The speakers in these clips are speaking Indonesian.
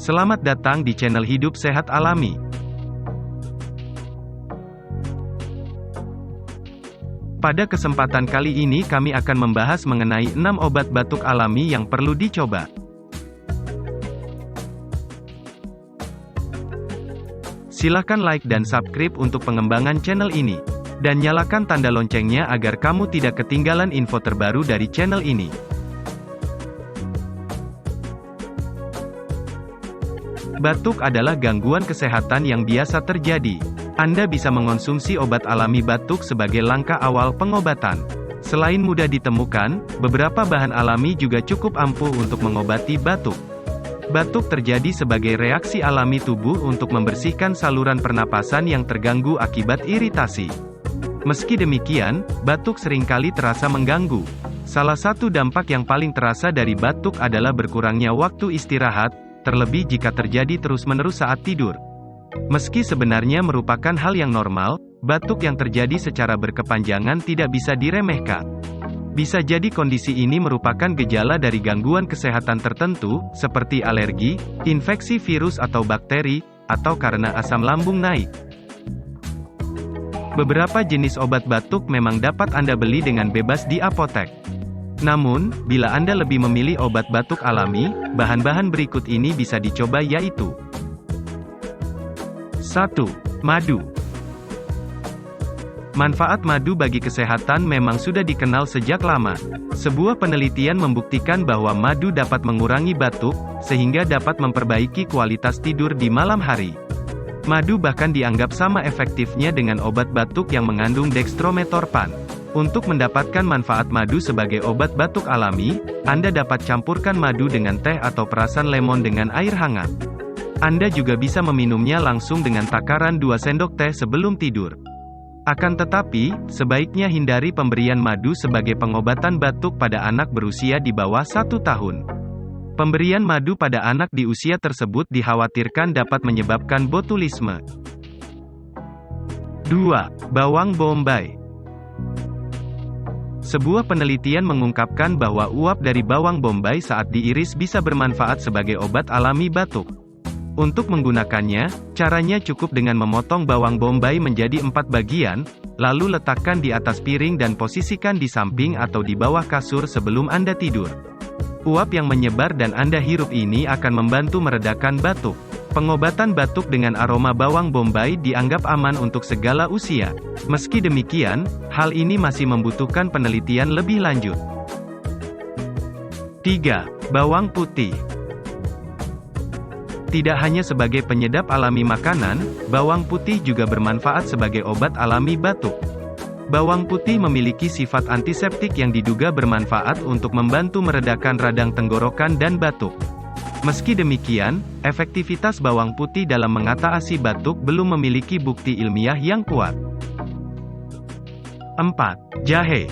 Selamat datang di channel Hidup Sehat Alami. Pada kesempatan kali ini kami akan membahas mengenai 6 obat batuk alami yang perlu dicoba. Silakan like dan subscribe untuk pengembangan channel ini. Dan nyalakan tanda loncengnya agar kamu tidak ketinggalan info terbaru dari channel ini. Batuk adalah gangguan kesehatan yang biasa terjadi. Anda bisa mengonsumsi obat alami batuk sebagai langkah awal pengobatan. Selain mudah ditemukan, beberapa bahan alami juga cukup ampuh untuk mengobati batuk. Batuk terjadi sebagai reaksi alami tubuh untuk membersihkan saluran pernapasan yang terganggu akibat iritasi. Meski demikian, batuk seringkali terasa mengganggu. Salah satu dampak yang paling terasa dari batuk adalah berkurangnya waktu istirahat, terlebih jika terjadi terus-menerus saat tidur. Meski sebenarnya merupakan hal yang normal, batuk yang terjadi secara berkepanjangan tidak bisa diremehkan. Bisa jadi kondisi ini merupakan gejala dari gangguan kesehatan tertentu, seperti alergi, infeksi virus atau bakteri, atau karena asam lambung naik. Beberapa jenis obat batuk memang dapat Anda beli dengan bebas di apotek. Namun, bila Anda lebih memilih obat batuk alami, bahan-bahan berikut ini bisa dicoba yaitu 1. Madu. Manfaat madu bagi kesehatan memang sudah dikenal sejak lama. Sebuah penelitian membuktikan bahwa madu dapat mengurangi batuk, sehingga dapat memperbaiki kualitas tidur di malam hari. Madu bahkan dianggap sama efektifnya dengan obat batuk yang mengandung dextrometorphan. Untuk mendapatkan manfaat madu sebagai obat batuk alami, Anda dapat campurkan madu dengan teh atau perasan lemon dengan air hangat. Anda juga bisa meminumnya langsung dengan takaran 2 sendok teh sebelum tidur. Akan tetapi, sebaiknya hindari pemberian madu sebagai pengobatan batuk pada anak berusia di bawah 1 tahun. Pemberian madu pada anak di usia tersebut dikhawatirkan dapat menyebabkan botulisme. 2. Bawang bombay. Sebuah penelitian mengungkapkan bahwa uap dari bawang bombay saat diiris bisa bermanfaat sebagai obat alami batuk. Untuk menggunakannya, caranya cukup dengan memotong bawang bombay menjadi 4 bagian, lalu letakkan di atas piring dan posisikan di samping atau di bawah kasur sebelum Anda tidur. Uap yang menyebar dan Anda hirup ini akan membantu meredakan batuk. Pengobatan batuk dengan aroma bawang bombay dianggap aman untuk segala usia. Meski demikian, hal ini masih membutuhkan penelitian lebih lanjut. 3. Bawang putih. Tidak hanya sebagai penyedap alami makanan, bawang putih juga bermanfaat sebagai obat alami batuk. Bawang putih memiliki sifat antiseptik yang diduga bermanfaat untuk membantu meredakan radang tenggorokan dan batuk. Meski demikian, efektivitas bawang putih dalam mengatasi batuk belum memiliki bukti ilmiah yang kuat. 4. Jahe.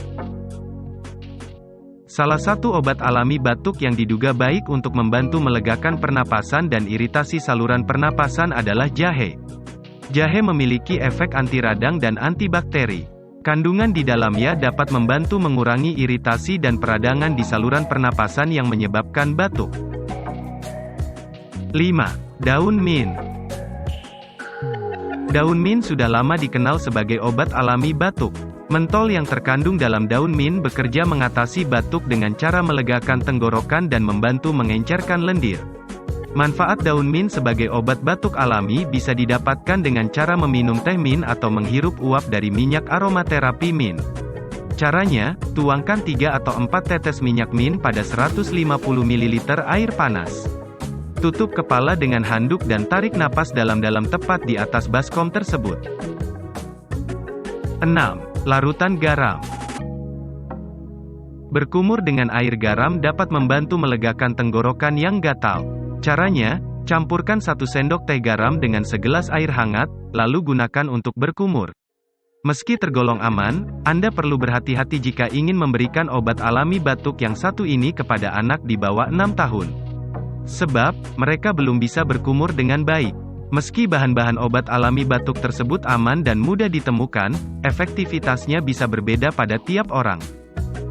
Salah satu obat alami batuk yang diduga baik untuk membantu melegakan pernapasan dan iritasi saluran pernapasan adalah jahe. Jahe memiliki efek anti radang dan antibakteri. Kandungan di dalamnya dapat membantu mengurangi iritasi dan peradangan di saluran pernapasan yang menyebabkan batuk. 5. Daun mint. Daun mint sudah lama dikenal sebagai obat alami batuk. Mentol yang terkandung dalam daun mint bekerja mengatasi batuk dengan cara melegakan tenggorokan dan membantu mengencerkan lendir. Manfaat daun mint sebagai obat batuk alami bisa didapatkan dengan cara meminum teh mint atau menghirup uap dari minyak aromaterapi mint. Caranya, tuangkan 3 atau 4 tetes minyak mint pada 150 ml air panas. Tutup kepala dengan handuk dan tarik napas dalam-dalam tepat di atas baskom tersebut. 6. Larutan garam. Berkumur dengan air garam dapat membantu melegakan tenggorokan yang gatal. Caranya, campurkan 1 sendok teh garam dengan segelas air hangat, lalu gunakan untuk berkumur. Meski tergolong aman, Anda perlu berhati-hati jika ingin memberikan obat alami batuk yang satu ini kepada anak di bawah 6 tahun. Sebab, mereka belum bisa berkumur dengan baik. Meski bahan-bahan obat alami batuk tersebut aman dan mudah ditemukan, efektivitasnya bisa berbeda pada tiap orang.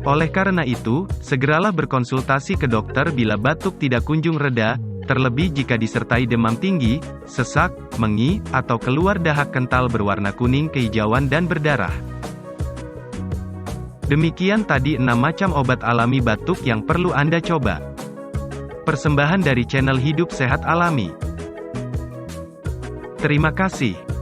Oleh karena itu, segeralah berkonsultasi ke dokter bila batuk tidak kunjung reda, terlebih jika disertai demam tinggi, sesak, mengi, atau keluar dahak kental berwarna kuning kehijauan dan berdarah. Demikian tadi 6 macam obat alami batuk yang perlu Anda coba. Persembahan dari channel Hidup Sehat Alami. Terima kasih.